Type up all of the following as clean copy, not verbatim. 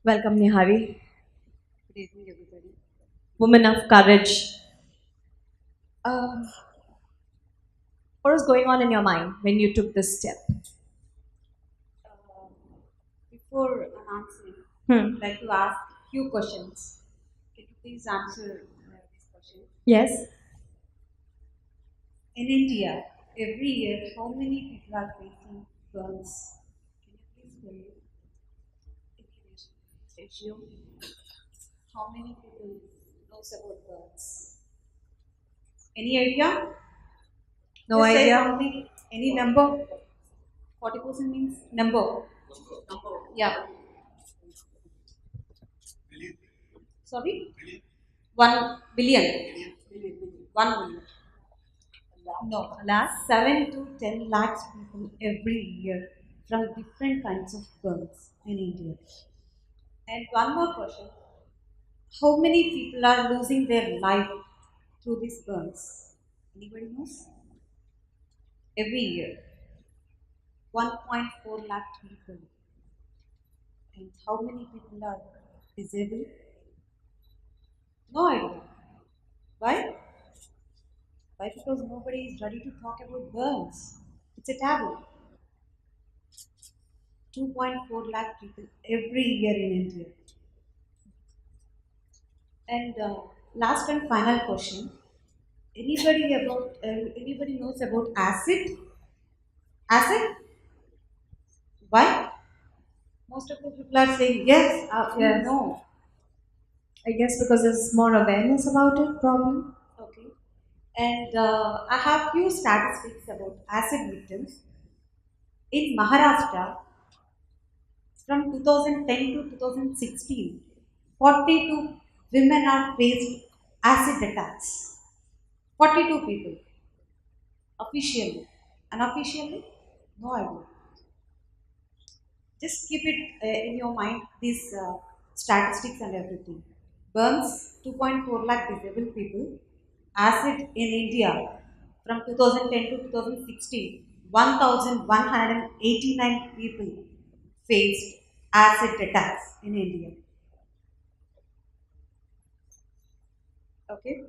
Welcome, Neehaari. Good evening, everybody. Woman of courage. Um, what was going on in your mind when you took this step? Uh, Before announcing, Hmm. I'd like to ask few questions. Can you please answer this question? Yes. In India, every year, how many people are facing burns? Can you please tell me inclination ratio? How many people knows about burns? Any idea? No Just say idea. something. Any number? 40% means number. Yeah. Sorry? 1 billion. 1 billion. No, last 7 to 10 lakhs people every year from different kinds of burns in India. And one more question: how many people are losing their life through these burns? Anybody knows? Every year, 1.4 lakh people. And how many people are disabled? No idea. Why? Why? Because nobody is ready to talk about burns. It's a taboo. 2.4 lakh people every year in India. And last and final question: anybody knows about acid? Acid? Why? Most of the people are saying yes. Yes. No. I guess because there's more awareness about it, probably. Okay. And I have few statistics about acid victims in Maharashtra from 2010 to 2016. 42 women are faced acid attacks. 42 people officially. Unofficially? No idea. Just keep it in your mind, these statistics and everything. Burns, 2.4 lakh disabled people. Acid in India from 2010 to 2016, 1,189 people faced acid attacks in India. Okay?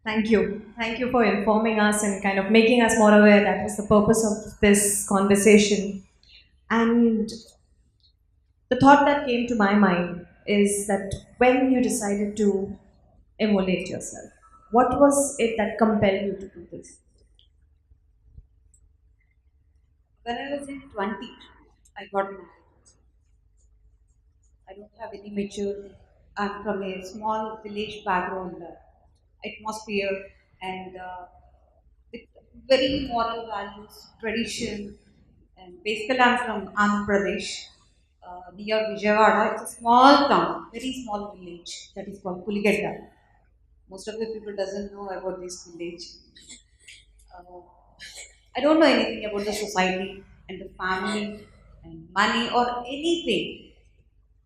Thank you. Thank you for informing us and kind of making us more aware. That was the purpose of this conversation. And the thought that came to my mind is that when you decided to emulate yourself, what was it that compelled you to do this? When I was in 20, I got married. I don't have any maturity. I'm from a small village background, atmosphere, and with very moral values, tradition. And basically, I'm from Andhra Pradesh, near Vijayawada. It's a small town, very small village that is called Puligedda. Most of the people doesn't know about this village. Uh, I don't know anything about the society and the family and money or anything.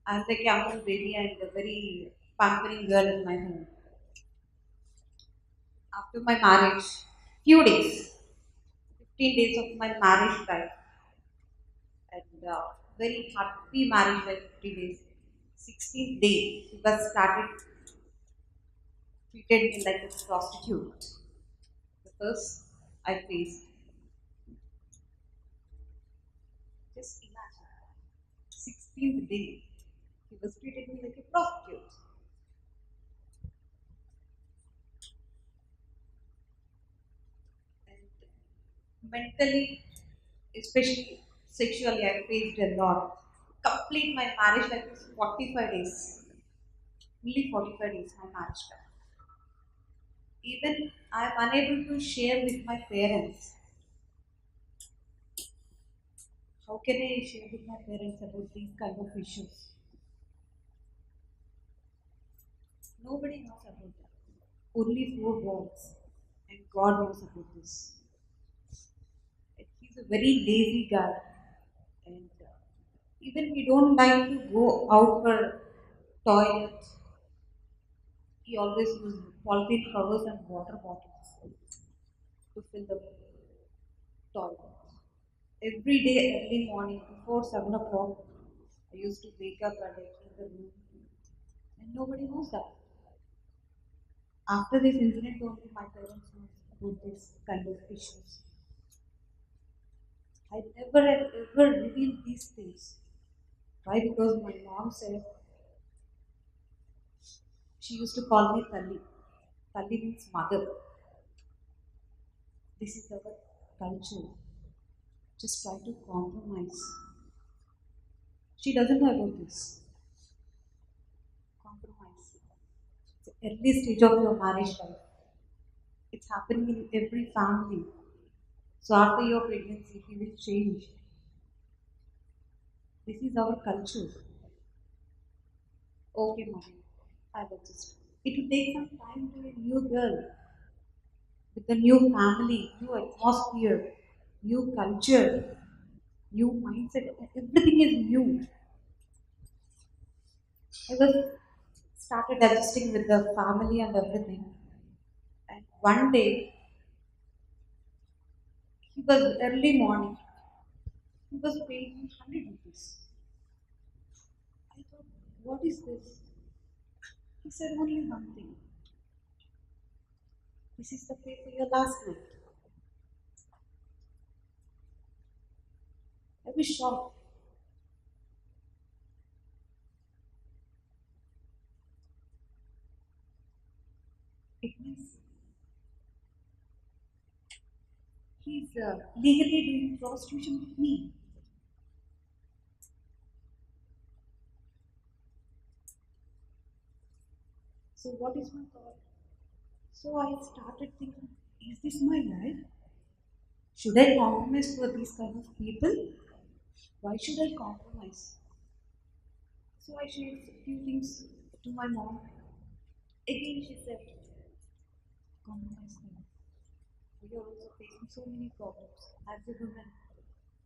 I'm the camel baby and a very pampering girl in my home. After my marriage, few days, 15 days of my marriage life, and very happy marriage life, 50 days. 16th day, he was started treated me like a prostitute. The first I faced, just imagine, 16th day, he was treated me like a prostitute. And mentally, especially sexually, I faced a lot. Complete my marriage life was 45 days. Only 45 days my marriage life. Even I am unable to share with my parents How can I share with my parents about these kind of issues? Nobody knows about that. Only four walls, and God knows about this. He's a very lazy guy, and even he don't like to go out for toilet. He always uses polythene covers and water bottles to fill the toilet. Every day, early morning, before 7 o'clock, I used to wake up and I clean the room, and nobody knows that. After this incident, only my parents know about this kind of issues. I never had ever revealed these things. Why? Because my mom said she used to call me Tali. Tali means mother. This is our culture. Just try to compromise. She doesn't know about this. Compromise. It's the early stage of your marriage life. It's happening in every family. So after your pregnancy, he will change. This is our culture. Okay, mommy. I will just. It will take some time to a new girl with a new family, new atmosphere, new culture, new mindset. Everything is new. I was started adjusting with the family and everything. And one day, he was early morning. He was paying me 100 rupees. I thought, what is this? He said only one thing. This is the pay for your last night. I was shocked. It means he's legally doing prostitution with me. So what is my thought? So I started thinking, is this my life? Should I compromise for these kind of people? Why should I compromise? So I shared a few things to my mom. Again, she said, compromise now. We are also facing so many problems. As a woman,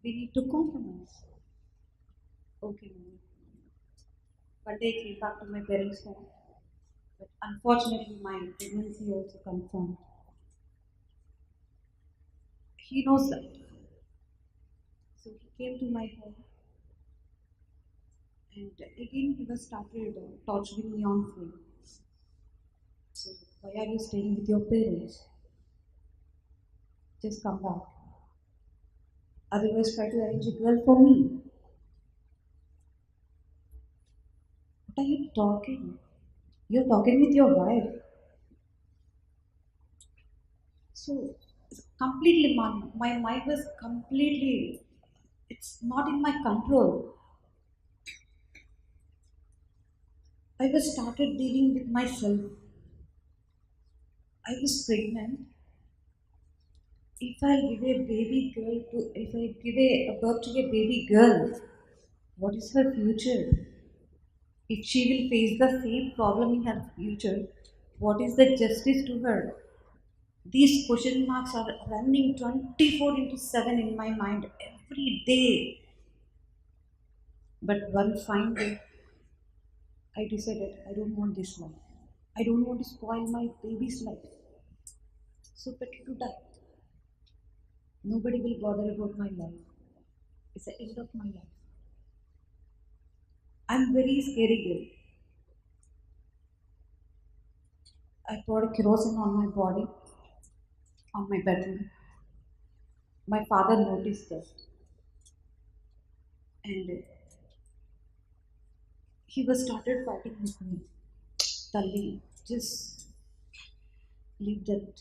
we need to compromise. Okay, mom. One day I came back to my parents' home, but unfortunately, my pregnancy also confirmed. He knows that. So he came to my home, and again he was started torturing me on phone. So why are you staying with your parents? Just come back. Otherwise, try to arrange a girl for me. What are you talking? You're talking with your wife. So completely, my mind was completely. It's not in my control. I was started dealing with myself. I was pregnant. If I give a baby girl to, if I give a birth to a baby girl, what is her future? If she will face the same problem in her future, what is the justice to her? These question marks are running 24 into 7 in my mind every day. But one fine day, I decided I don't want this life. I don't want to spoil my baby's life. So better to die. Nobody will bother about my life. It's the end of my life. I'm very scary girl. I poured kerosene on my body, on my bedroom. My father noticed that, and he was started fighting with me. Talli, just leave that.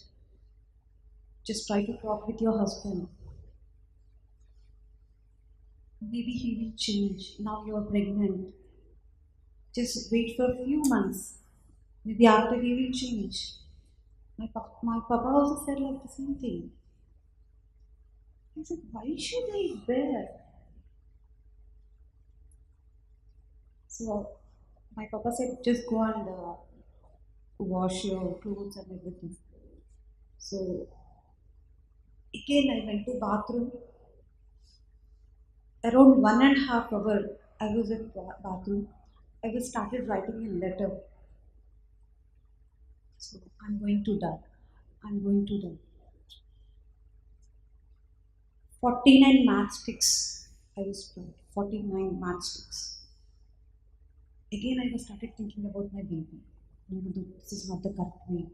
Just try to talk with your husband. Maybe he will change. Now you are pregnant. Just wait for a few months. Maybe after he will change. My papa also said like the same thing. He said, why should I bear? So my papa said, just go and wash your clothes and everything. So again, I went to bathroom. Around 1.5 hours, I was at bathroom. I was started writing a letter. So I'm going to die. I'm going to die. 49 matchsticks. I was told. 49 matchsticks. Again, I was started thinking about my baby. No, no, no, this is not the correct way.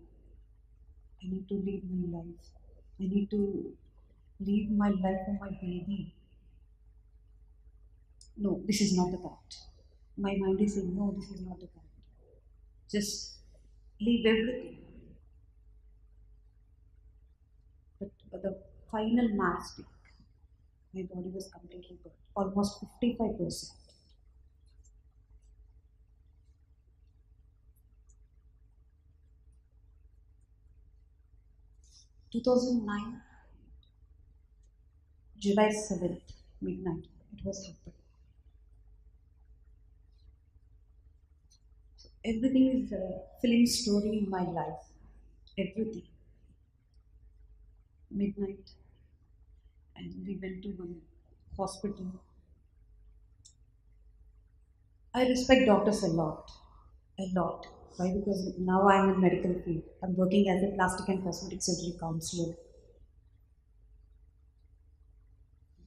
I need to live my life. I need to live my life for my baby. No, this is not the correct. My mind is saying, no, this is not the correct. Just leave everything. But the final matchstick, my body was completely burnt, almost 55%. 2009, July 7th, midnight, it was happened. Everything is a film story in my life. Everything. Midnight, and we went to one hospital. I respect doctors a lot. A lot. Why? Because now I'm in medical field. I'm working as a plastic and cosmetic surgery counselor.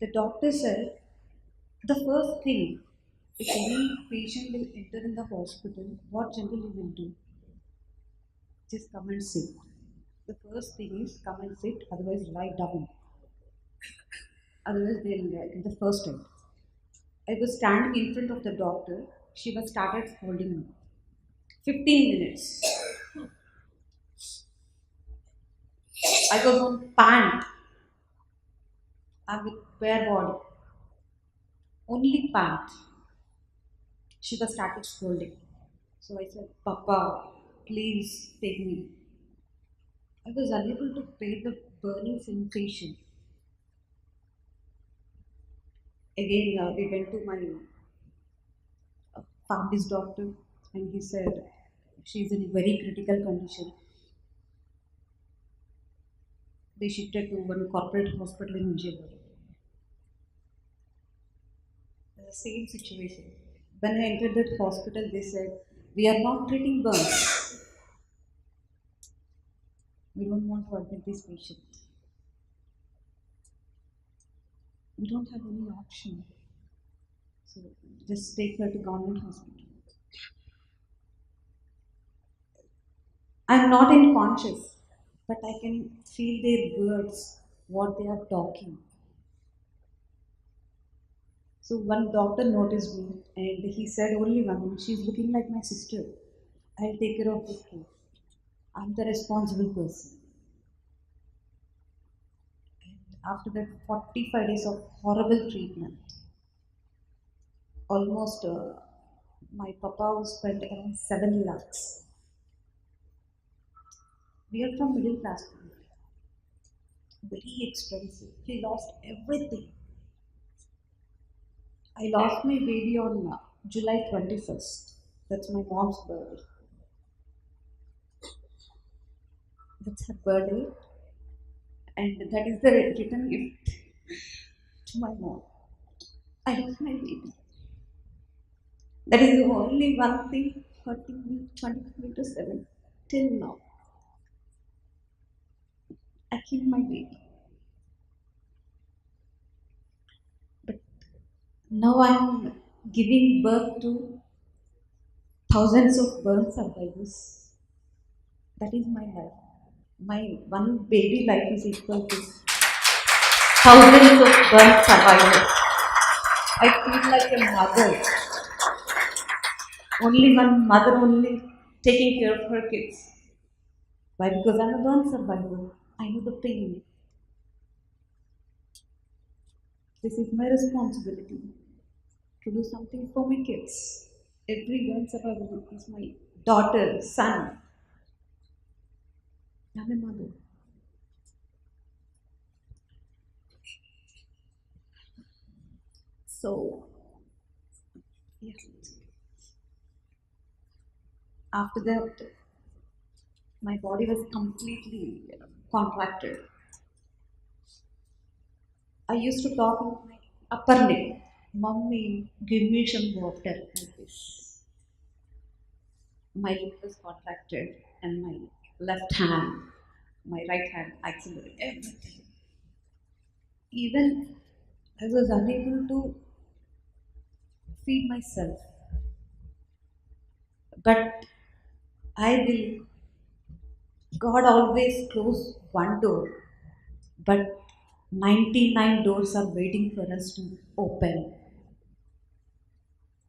The doctor said the first thing, if any patient will enter in the hospital, what generally will do? Just come and sit. The first thing is come and sit, otherwise lie down. Otherwise they'll in the first time. I was standing in front of the doctor. She was started scolding me. 15 minutes. I was on pant. I'm with bare body. Only pant. She was started scolding. So I said, Papa, please take me. I was unable to bear the burning sensation. Again, we went to my family's doctor and he said she's in very critical condition. They shifted to one corporate hospital in Vijayawada. The same situation. When I entered that hospital, they said, we are not treating burns. We don't want to admit this patient. We don't have any option. So just take her to government hospital. I'm not unconscious, but I can feel their words, what they are talking. So one doctor noticed me and he said only one thing, she's looking like my sister. I'll take care of this case. I'm the responsible person. And after that 45 days of horrible treatment, almost my papa spent around 7 lakhs. We are from middle class family. Very expensive. He lost everything. I lost my baby on July 21st. That's my mom's birthday. That's her birthday, and that is the return gift to my mom. I lost my baby. That is the only one thing hurting me 24 to 7 till now. I killed my baby. But now I'm giving birth to thousands of burn survivors. That is my life. My one baby life is equal to thousands of burn survivors. I feel like a mother. Only one mother only taking care of her kids. Why? Because I'm a burn survivor. I know the pain. This is my responsibility to do something for my kids. Every burn survivor is my daughter, son. I'm a mother. So, yeah. After that, my body was completely contracted. I used to talk with my upper lip, "Mummy, give me some water," like this. My lip was contracted, and my left hand, my right hand, axillary, everything. Even I was unable to feed myself. But I believe God always closes one door, but 99 doors are waiting for us to open.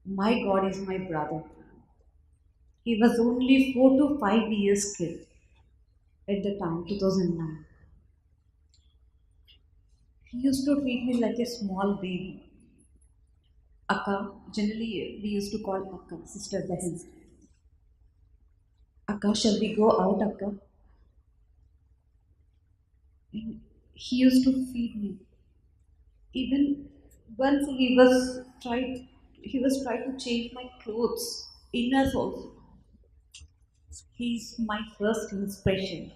My God is my brother. He was only 4 to 5 years kid at the time, 2009. He used to treat me like a small baby. Akka, generally we used to call Akka, sister Behan. Akka, shall we go out, Akka? And he used to feed me. Even once he was trying to change my clothes, inners also. He's my first inspiration.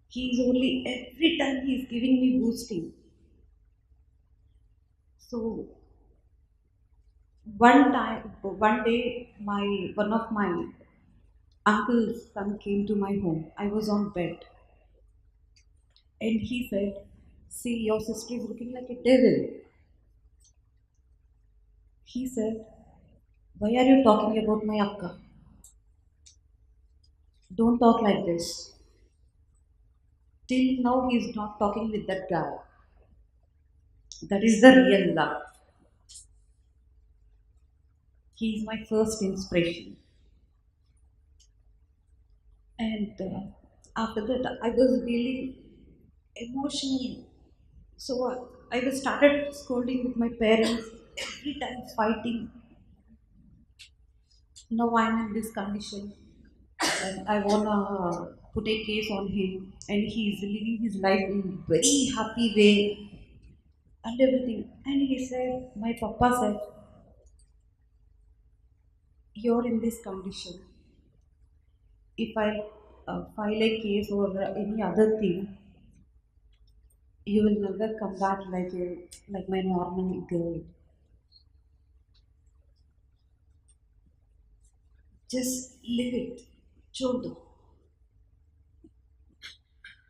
He's only every time he's giving me boosting. So one day, one of my uncle's son came to my home. I was on bed, and he said, "See, your sister is looking like a devil." He said, "Why are you talking about my akka? Don't talk like this." Till now, he's not talking with that guy. That is the real love. He is my first inspiration. And after that, I was really emotional. So I was started scolding with my parents every time fighting. Now I'm in this condition, and I wanna put a case on him, and he's living his life in very happy way and everything. And he said, my papa said, "You're in this condition. If I file a case or any other thing, you will never come back like my normal girl. Just live it. Chodo.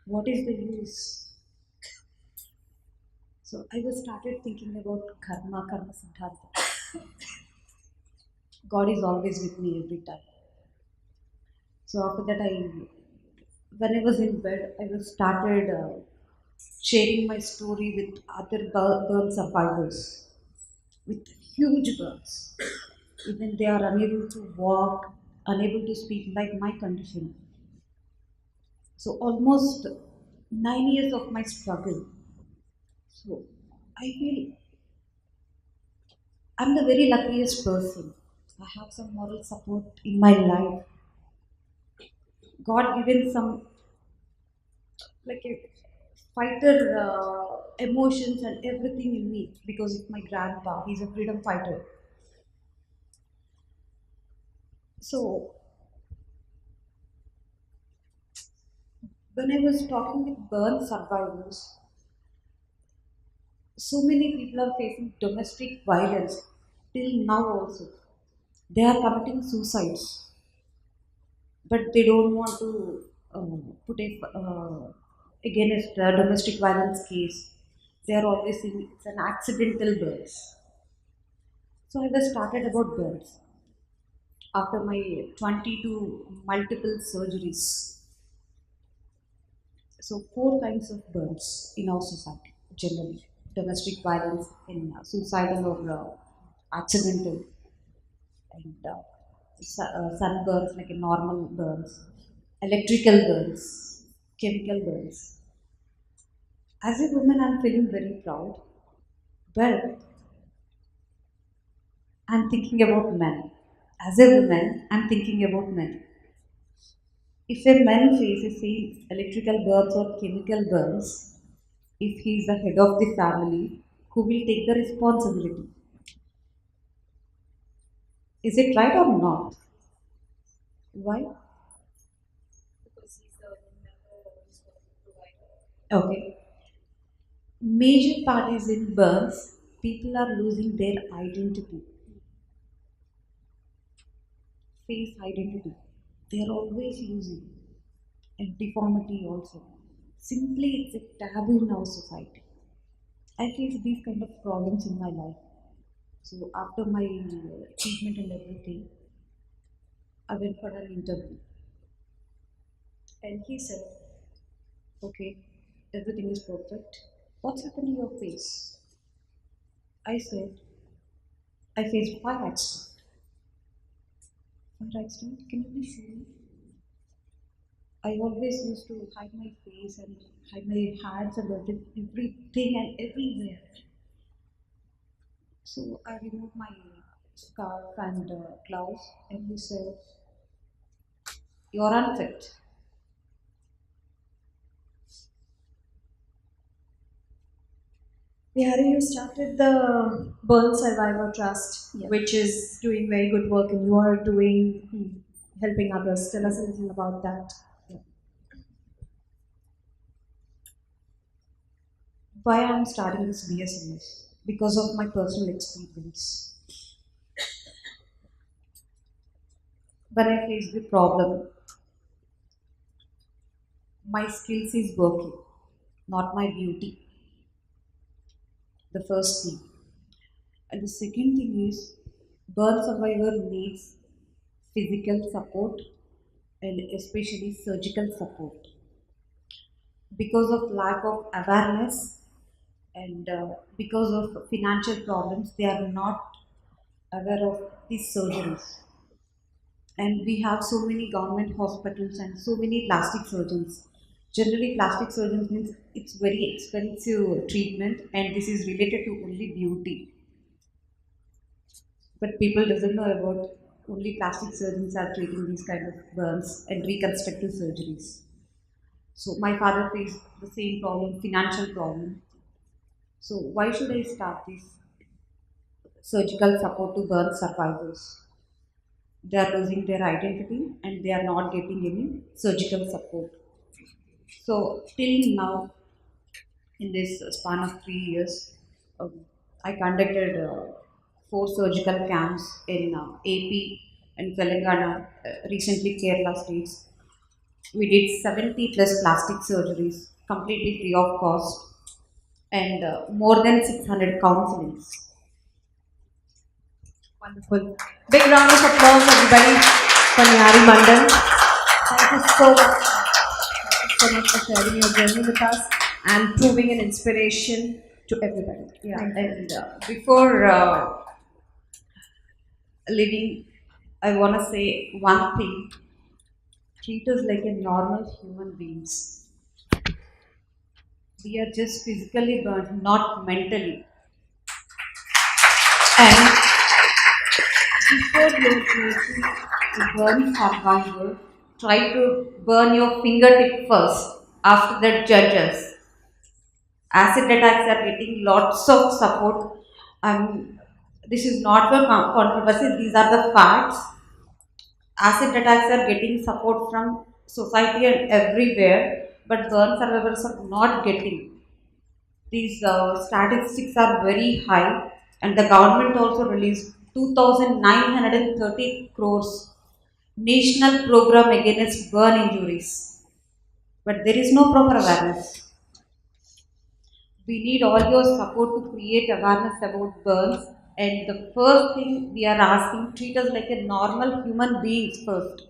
What is the use?" So I was started thinking about karma siddhanta. God is always with me every time. So after that, when I was in bed, I was started sharing my story with other burn survivors with huge burns. Even they are unable to walk, unable to speak, like my condition. So almost 9 years of my struggle. So I feel I'm the very luckiest person. I have some moral support in my life. God given some like a fighter emotions and everything in me because of my grandpa. He's a freedom fighter. So when I was talking with burn survivors, so many people are facing domestic violence till now also. They are committing suicides, but they don't want to put a against the domestic violence case. They are always saying it's an accidental birth. So I was started about births after my 22 multiple surgeries. So four kinds of burns in our society generally: domestic violence, in suicidal or accidental, and sunburns like a normal burns, electrical burns, chemical burns. As a woman, I'm feeling very proud, but I'm thinking about men. As a woman, I'm thinking about men. If a man faces say electrical burns or chemical burns, if he is the head of the family, who will take the responsibility? Is it right or not? Why? Okay. Major parties in burns, people are losing their identity, face identity. They are always losing, and deformity also. Simply, it's a taboo in our society. I face these kind of problems in my life. So after my treatment and everything, I went for an interview, and he said, "Okay, everything is perfect. What's happened to your face?" I said, "I faced fire accident." Fire accident? Can you please show me? I always used to hide my face and hide my hands and everything and everywhere. So I removed my scarf and gloves, and he said, "You're unfit." Neehaari, you started the Burn Survivor Trust, Yeah. which is doing very good work, and you are doing Hmm. helping others. Tell us a little about that. Yeah. Why I'm starting this BSMS? Because of my personal experience. When I face the problem, my skills is working, not my beauty. The first thing. And the second thing is, burn survivor needs physical support and especially surgical support. Because of lack of awareness and because of financial problems, they are not aware of these surgeries. And we have so many government hospitals and so many plastic surgeons. Generally, plastic surgeons means it's very expensive treatment, and this is related to only beauty. But people doesn't know about only plastic surgeons are treating these kind of burns and reconstructive surgeries. So my father faced the same problem, financial problem. So why should I start this surgical support to burn survivors? They are losing their identity and they are not getting any surgical support. So till now, in this span of 3 years, um, I conducted four surgical camps in AP and Telangana, recently Kerala states. We did 70 plus plastic surgeries completely free of cost and more than 600 counselings. Wonderful. Big round of applause, everybody, for Neehaari Mandal. Thank you so much. Thank you so much for sharing your journey with us and proving an inspiration to everybody. Yeah, Thank you. and before leaving, I want to say one thing: treat us like a normal human beings. We are just physically burned, not mentally. And before you burn survivor, try to burn your fingertip first. After that, judges. Acid attacks are getting lots of support. This is not for controversy, these are the facts. Acid attacks are getting support from society and everywhere, but burn survivors are not getting. These statistics are very high, and the government also released 2,930 crores national program against burn injuries. But there is no proper awareness. We need all your support to create awareness about burns. And the first thing we are asking, treat us like a normal human beings first.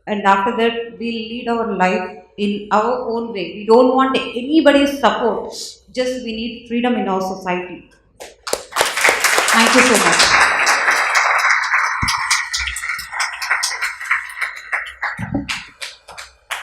And after that, we'll lead our life in our own way. We don't want anybody's support. Just we need freedom in our society. Thank you so much.